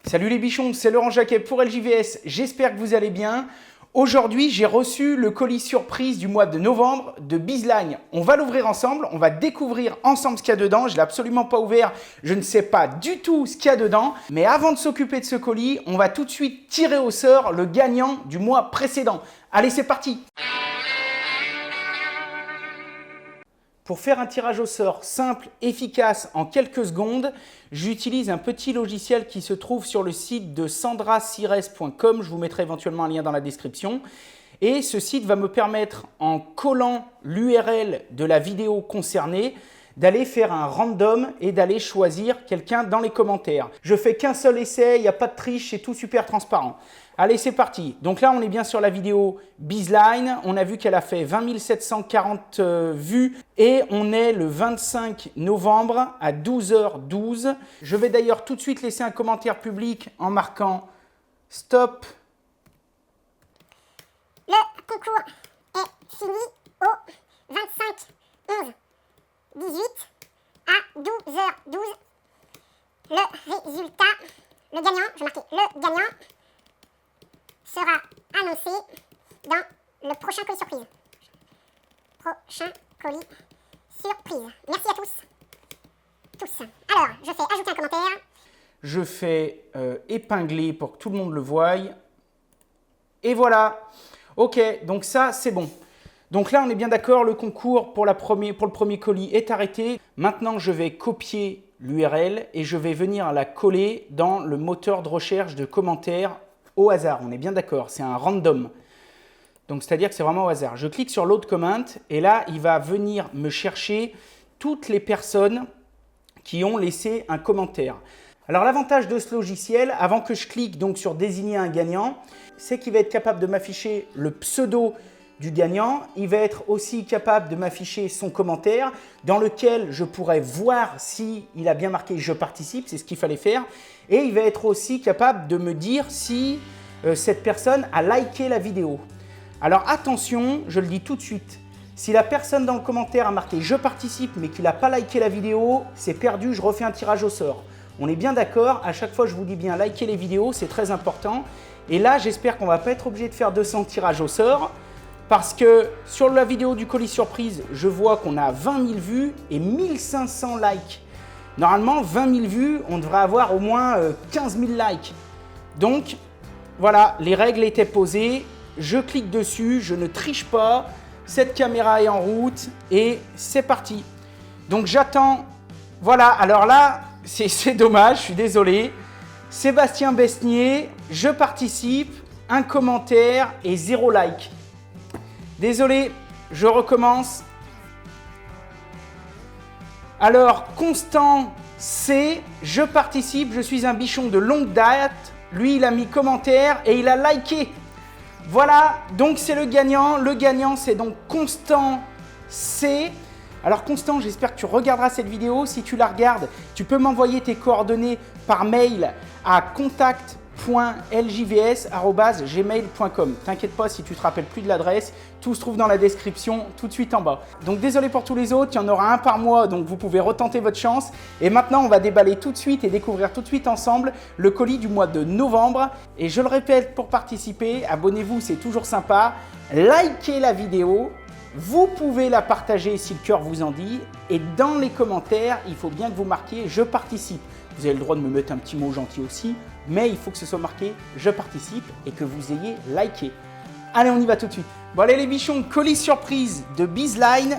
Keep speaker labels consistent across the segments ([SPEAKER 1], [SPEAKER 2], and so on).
[SPEAKER 1] Salut les bichons, c'est Laurent Jacquet pour LJVS, j'espère que vous allez bien. Aujourd'hui, j'ai reçu le colis surprise du mois de novembre de Bizline. On va l'ouvrir ensemble, on va découvrir ensemble ce qu'il y a dedans. Je ne l'ai absolument pas ouvert, je ne sais pas du tout ce qu'il y a dedans. Mais avant de s'occuper de ce colis, on va tout de suite tirer au sort le gagnant du mois précédent. Allez, c'est parti! Pour faire un tirage au sort simple, efficace, en quelques secondes, j'utilise un petit logiciel qui se trouve sur le site de sandracires.com. Je vous mettrai éventuellement un lien dans la description. Et ce site va me permettre, en collant l'URL de la vidéo concernée, d'aller faire un random et d'aller choisir quelqu'un dans les commentaires. Je fais qu'un seul essai, il n'y a pas de triche, c'est tout super transparent. Allez, c'est parti. Donc là, on est bien sur la vidéo Bizline. On a vu qu'elle a fait 20 740 vues et on est le 25 novembre à 12h12. Je vais d'ailleurs tout de suite laisser un commentaire public en marquant « Stop ».
[SPEAKER 2] Le concours est fini au 25/11/18 à 12h12. Le résultat, le gagnant, je vais marquer le gagnant, sera annoncé dans le prochain colis surprise. Prochain colis surprise. Merci à tous. Alors, je fais ajouter un commentaire.
[SPEAKER 1] Je fais épingler pour que tout le monde le voie. Et voilà. Ok, donc ça, c'est bon. Donc là, on est bien d'accord, le concours pour le premier colis est arrêté. Maintenant, je vais copier l'URL et je vais venir la coller dans le moteur de recherche de commentaires au hasard. On est bien d'accord, c'est un random. Donc, c'est-à-dire que c'est vraiment au hasard. Je clique sur load comment et là, il va venir me chercher toutes les personnes qui ont laissé un commentaire. Alors, l'avantage de ce logiciel, avant que je clique donc sur désigner un gagnant, c'est qu'il va être capable de m'afficher le pseudo du gagnant. Il va être aussi capable de m'afficher son commentaire dans lequel je pourrais voir s'il a bien marqué « Je participe », c'est ce qu'il fallait faire. Et il va être aussi capable de me dire si cette personne a liké la vidéo. Alors attention, je le dis tout de suite, si la personne dans le commentaire a marqué « Je participe » mais qu'il n'a pas liké la vidéo, c'est perdu, je refais un tirage au sort. On est bien d'accord, à chaque fois je vous dis bien liker les vidéos, c'est très important. Et là, j'espère qu'on ne va pas être obligé de faire 200 tirages au sort parce que sur la vidéo du colis surprise, je vois qu'on a 20 000 vues et 1500 likes. Normalement, 20 000 vues, on devrait avoir au moins 15 000 likes. Donc, voilà, les règles étaient posées. Je clique dessus, je ne triche pas. Cette caméra est en route et c'est parti. Donc, j'attends. Voilà, alors là, c'est dommage, je suis désolé. Sébastien Besnier, je participe, un commentaire et 0 like. Désolé, je recommence. Alors, Constant C, je participe, je suis un bichon de longue date. Lui, il a mis commentaire et il a liké. Voilà, donc c'est le gagnant. Le gagnant, c'est donc Constant C. Alors Constant, j'espère que tu regarderas cette vidéo. Si tu la regardes, tu peux m'envoyer tes coordonnées par mail à contact.ljvs@gmail.com. T'inquiète pas si tu te rappelles plus de l'adresse, tout se trouve dans la description tout de suite en bas. Donc désolé pour tous les autres, il y en aura un par mois, donc vous pouvez retenter votre chance. Et maintenant, on va déballer tout de suite et découvrir tout de suite ensemble le colis du mois de novembre. Et je le répète, pour participer, abonnez-vous, c'est toujours sympa. Likez la vidéo. Vous pouvez la partager si le cœur vous en dit. Et dans les commentaires, il faut bien que vous marquiez « Je participe ». Vous avez le droit de me mettre un petit mot gentil aussi, mais il faut que ce soit marqué « Je participe » et que vous ayez liké. Allez, on y va tout de suite. Bon allez les bichons, colis surprise de Bizline,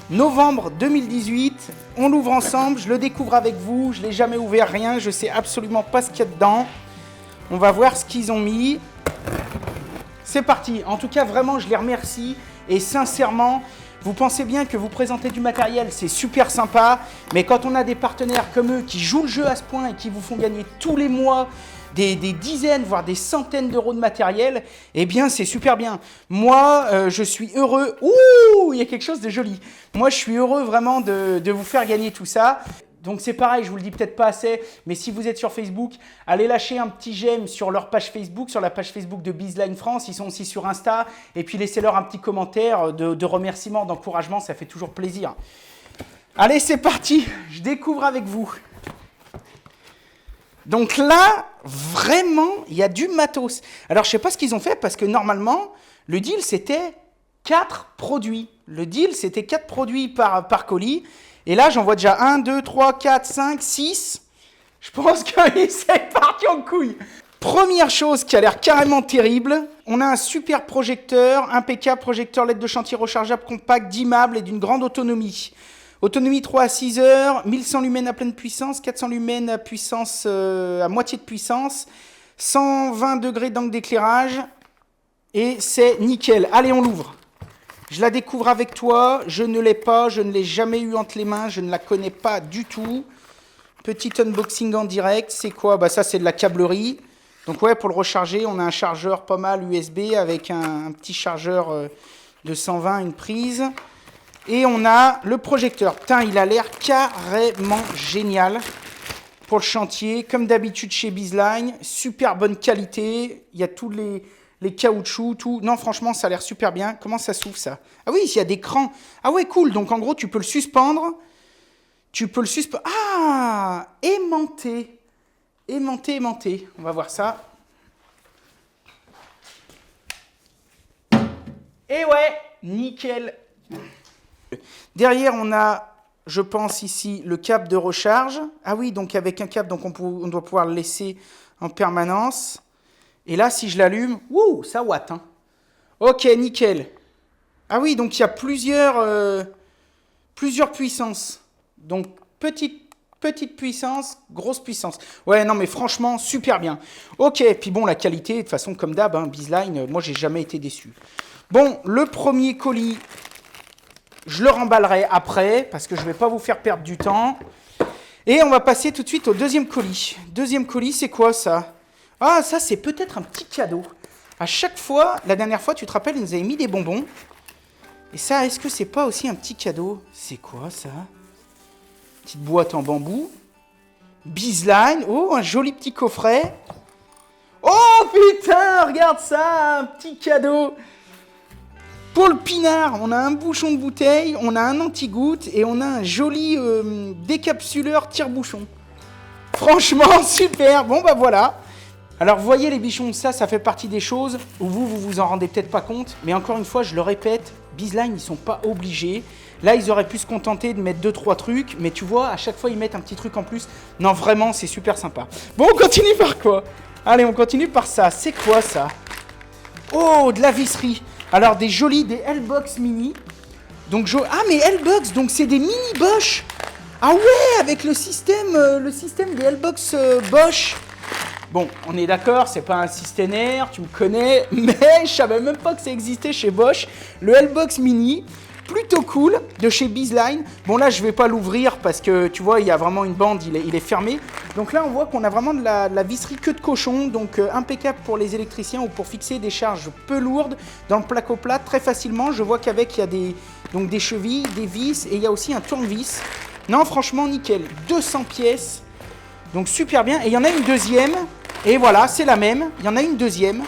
[SPEAKER 1] novembre 2018. On l'ouvre ensemble, je le découvre avec vous. Je ne l'ai jamais ouvert, rien, je ne sais absolument pas ce qu'il y a dedans. On va voir ce qu'ils ont mis. C'est parti. En tout cas, vraiment, je les remercie. Et sincèrement, vous pensez bien que vous présentez du matériel, c'est super sympa. Mais quand on a des partenaires comme eux qui jouent le jeu à ce point et qui vous font gagner tous les mois des dizaines, voire des centaines d'euros de matériel, eh bien, c'est super bien. Moi, je suis heureux. Ouh, il y a quelque chose de joli. Moi, je suis heureux vraiment de vous faire gagner tout ça. Donc c'est pareil, je vous le dis peut-être pas assez, mais si vous êtes sur Facebook, allez lâcher un petit j'aime sur leur page Facebook, sur la page Facebook de Bizline France. Ils sont aussi sur Insta. Et puis laissez-leur un petit commentaire de remerciement, d'encouragement, ça fait toujours plaisir. Allez, c'est parti, je découvre avec vous. Donc là, vraiment, il y a du matos. Alors, je ne sais pas ce qu'ils ont fait, parce que normalement, le deal, c'était 4 produits. Le deal, c'était 4 produits par colis. Et là, j'en vois déjà 1, 2, 3, 4, 5, 6. Je pense que c'est parti en couille. Première chose qui a l'air carrément terrible, on a un super projecteur, impeccable projecteur LED de chantier rechargeable compact, dimmable et d'une grande autonomie. Autonomie 3 à 6 heures, 1100 lumens à pleine puissance, 400 lumens à puissance à moitié de puissance, 120 degrés d'angle d'éclairage et c'est nickel. Allez, on l'ouvre. Je la découvre avec toi, je ne l'ai pas, je ne l'ai jamais eu entre les mains, je ne la connais pas du tout. Petit unboxing en direct, c'est quoi? Bah ça c'est de la câblerie. Donc ouais, pour le recharger, on a un chargeur pas mal USB avec un petit chargeur de 120, une prise. Et on a le projecteur. Putain, il a l'air carrément génial pour le chantier. Comme d'habitude chez Bizline, super bonne qualité. Il y a tous les caoutchoucs, tout. Non, franchement, ça a l'air super bien. Comment ça s'ouvre ça? Ah oui, il y a des crans. Ah ouais, cool. Donc en gros, tu peux le suspendre. Ah, aimanté. Aimanté. On va voir ça. Et ouais, nickel. Derrière, on a, je pense ici, le câble de recharge. Ah oui, donc avec un câble, donc on doit pouvoir le laisser en permanence. Et là, si je l'allume, wouh, ça watt. Hein. Ok, nickel. Ah oui, donc il y a plusieurs puissances. Donc, petite puissance, grosse puissance. Ouais, non, mais franchement, super bien. Ok, puis bon, la qualité, de toute façon, comme d'hab, hein, Bizline, moi, j'ai jamais été déçu. Bon, le premier colis, je le remballerai après, parce que je ne vais pas vous faire perdre du temps. Et on va passer tout de suite au deuxième colis. Deuxième colis, c'est quoi, ça? Ah, ça, c'est peut-être un petit cadeau. À chaque fois, la dernière fois, tu te rappelles, ils nous avaient mis des bonbons. Et ça, est-ce que c'est pas aussi un petit cadeau? C'est quoi, ça? Petite boîte en bambou. Bizline. Oh, un joli petit coffret. Oh, putain, regarde ça, un petit cadeau. Pour le pinard, on a un bouchon de bouteille, on a un anti-goutte et on a un joli décapsuleur tire-bouchon. Franchement, super. Bon, bah voilà. Alors, vous voyez les bichons, ça fait partie des choses où vous vous en rendez peut-être pas compte. Mais encore une fois, je le répète, Bizline, ils sont pas obligés. Là, ils auraient pu se contenter de mettre 2-3 trucs, mais tu vois, à chaque fois, ils mettent un petit truc en plus. Non, vraiment, c'est super sympa. Bon, on continue par quoi? Allez, on continue par ça. C'est quoi, ça? Oh, de la visserie. Alors, des L-Box mini. Donc, ah, mais L-Box, donc c'est des mini Bosch. Ah ouais, avec le système des L-Box Bosch. Bon, on est d'accord, c'est pas un systénaire, tu me connais, mais je savais même pas que ça existait chez Bosch. Le L-Box mini. Plutôt cool, de chez Bizline. Bon là, je vais pas l'ouvrir parce que tu vois, il y a vraiment une bande, il est fermé. Donc là, on voit qu'on a vraiment de la visserie queue de cochon, donc impeccable pour les électriciens ou pour fixer des charges peu lourdes dans le placo-plat très facilement. Je vois qu'avec, il y a des chevilles, des vis et il y a aussi un tournevis. Non, franchement, nickel. 200 pièces, donc super bien. Et il y en a une deuxième, et voilà, c'est la même. Il y en a une deuxième,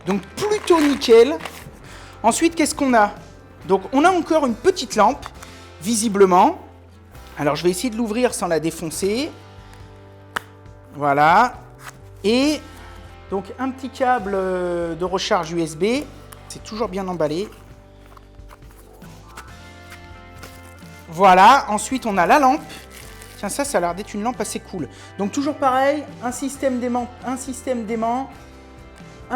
[SPEAKER 1] donc plutôt nickel. Ensuite, qu'est-ce qu'on a ? Donc, on a encore une petite lampe, visiblement. Alors, je vais essayer de l'ouvrir sans la défoncer. Voilà. Et donc, un petit câble de recharge USB. C'est toujours bien emballé. Voilà. Ensuite, on a la lampe. Tiens, ça a l'air d'être une lampe assez cool. Donc, toujours pareil, un système d'aimant, un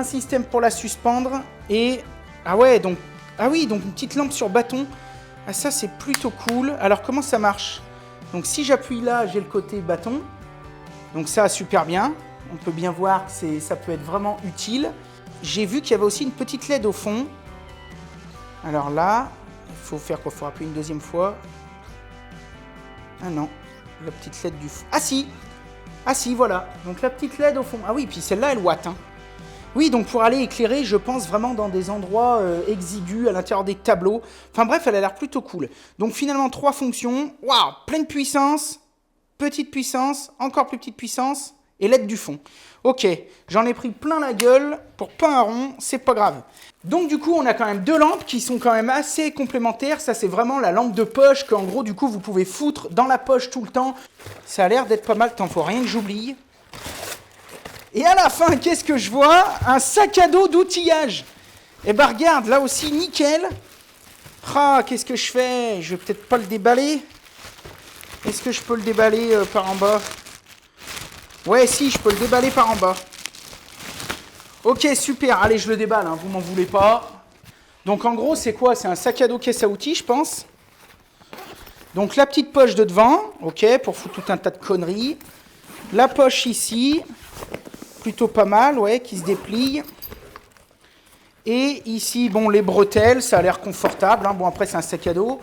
[SPEAKER 1] système pour la suspendre. Et, ah ouais, donc... Ah oui, donc une petite lampe sur bâton. Ah ça, c'est plutôt cool. Alors, comment ça marche? Donc, si j'appuie là, j'ai le côté bâton. Donc ça, super bien. On peut bien voir que ça peut être vraiment utile. J'ai vu qu'il y avait aussi une petite LED au fond. Alors là, il faut faire quoi? Il faut appuyer une deuxième fois. Ah non, la petite LED du fond. Ah si! Ah si, voilà. Donc la petite LED au fond. Ah oui, puis celle-là, elle watt, hein. Oui, donc pour aller éclairer, je pense vraiment dans des endroits exigus, à l'intérieur des tableaux. Enfin bref, elle a l'air plutôt cool. Donc finalement, 3 fonctions. Waouh, pleine puissance, petite puissance, encore plus petite puissance et LED du fond. Ok, j'en ai pris plein la gueule pour pas un rond, c'est pas grave. Donc du coup, on a quand même 2 lampes qui sont quand même assez complémentaires. Ça, c'est vraiment la lampe de poche qu'en gros, du coup, vous pouvez foutre dans la poche tout le temps. Ça a l'air d'être pas mal. Tant faut rien que j'oublie. Et à la fin, qu'est-ce que je vois? Un sac à dos d'outillage. Et ben regarde, là aussi, nickel. Ah, qu'est-ce que je fais? Je vais peut-être pas le déballer. Est-ce que je peux le déballer par en bas? Ouais, si, je peux le déballer par en bas. Ok, super. Allez, je le déballe, hein, vous m'en voulez pas. Donc en gros, c'est quoi? C'est un sac à dos caisse à outils, je pense. Donc la petite poche de devant, ok, pour foutre tout un tas de conneries. La poche ici, plutôt pas mal, ouais, qui se déplie. Et ici, bon, les bretelles, ça a l'air confortable. Hein. Bon, après, c'est un sac à dos.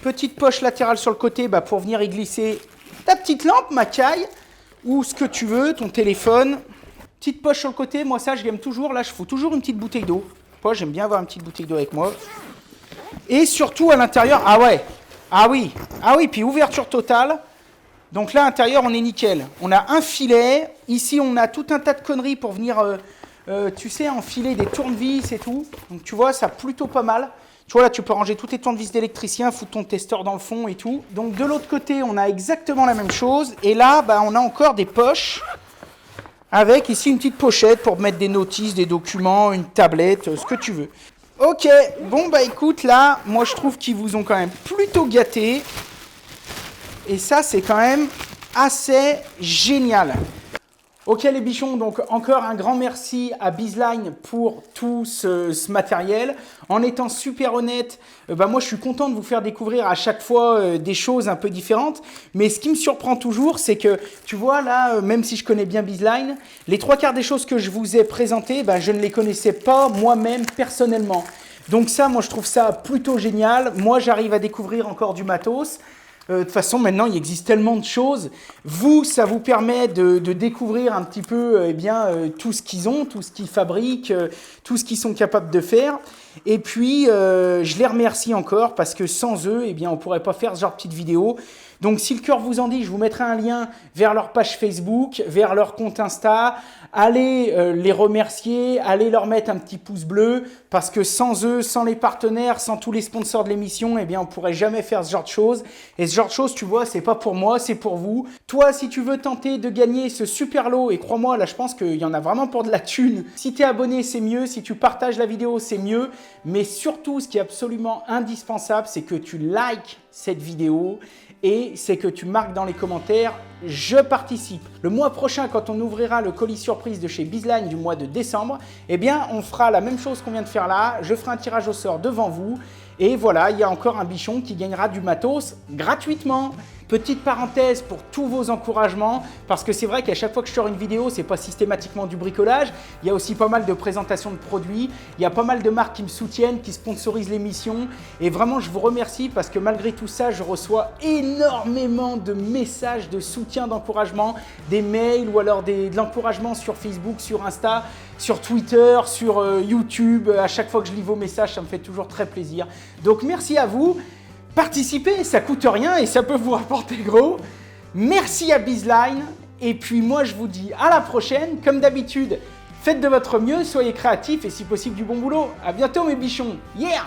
[SPEAKER 1] Petite poche latérale sur le côté bah, pour venir y glisser ta petite lampe, ma caille, ou ce que tu veux, ton téléphone. Petite poche sur le côté, moi ça, je l'aime toujours. Là, je fous toujours une petite bouteille d'eau. Moi, j'aime bien avoir une petite bouteille d'eau avec moi. Et surtout, à l'intérieur, ah ouais, ah oui, puis ouverture totale. Donc là, à l'intérieur, on est nickel. On a un filet. Ici, on a tout un tas de conneries pour venir... tu sais, enfiler des tournevis et tout. Donc tu vois, ça plutôt pas mal. Tu vois, là, tu peux ranger tous tes tournevis d'électricien, foutre ton testeur dans le fond et tout. Donc de l'autre côté, on a exactement la même chose. Et là, bah, on a encore des poches avec ici une petite pochette pour mettre des notices, des documents, une tablette, ce que tu veux. Ok, bon, bah écoute, là, moi, je trouve qu'ils vous ont quand même plutôt gâté. Et ça, c'est quand même assez génial. Ok les bichons, donc encore un grand merci à Bizline pour tout ce matériel. En étant super honnête, moi je suis content de vous faire découvrir à chaque fois des choses un peu différentes. Mais ce qui me surprend toujours, c'est que tu vois là, même si je connais bien Bizline, les trois quarts des choses que je vous ai présentées, je ne les connaissais pas moi-même personnellement. Donc ça, moi je trouve ça plutôt génial. Moi j'arrive à découvrir encore du matos. De toute façon, maintenant, il existe tellement de choses. Vous, ça vous permet de découvrir un petit peu tout ce qu'ils ont, tout ce qu'ils fabriquent, tout ce qu'ils sont capables de faire. Et puis, je les remercie encore parce que sans eux, on ne pourrait pas faire ce genre de petites vidéos. Donc, si le cœur vous en dit, je vous mettrai un lien vers leur page Facebook, vers leur compte Insta. Allez les remercier, allez leur mettre un petit pouce bleu parce que sans eux, sans les partenaires, sans tous les sponsors de l'émission, on ne pourrait jamais faire ce genre de choses. Et ce genre de choses, tu vois, c'est pas pour moi, c'est pour vous. Toi, si tu veux tenter de gagner ce super lot, et crois-moi, là, je pense qu'il y en a vraiment pour de la thune. Si tu es abonné, c'est mieux. Si tu partages la vidéo, c'est mieux. Mais surtout, ce qui est absolument indispensable, c'est que tu likes cette vidéo. Et c'est que tu marques dans les commentaires « Je participe ». Le mois prochain, quand on ouvrira le colis surprise de chez Bizline du mois de décembre, on fera la même chose qu'on vient de faire là. Je ferai un tirage au sort devant vous. Et voilà, il y a encore un bichon qui gagnera du matos gratuitement. Petite parenthèse pour tous vos encouragements, parce que c'est vrai qu'à chaque fois que je sors une vidéo, c'est pas systématiquement du bricolage. Il y a aussi pas mal de présentations de produits. Il y a pas mal de marques qui me soutiennent, qui sponsorisent l'émission. Et vraiment, je vous remercie parce que malgré tout ça, je reçois énormément de messages de soutien, d'encouragement, des mails ou alors de l'encouragement sur Facebook, sur Insta, sur Twitter, sur YouTube. À chaque fois que je lis vos messages, ça me fait toujours très plaisir. Donc merci à vous. Participez, ça coûte rien et ça peut vous rapporter gros. Merci à Bizline. Et puis moi, je vous dis à la prochaine. Comme d'habitude, faites de votre mieux, soyez créatifs et si possible du bon boulot. À bientôt mes bichons. Yeah!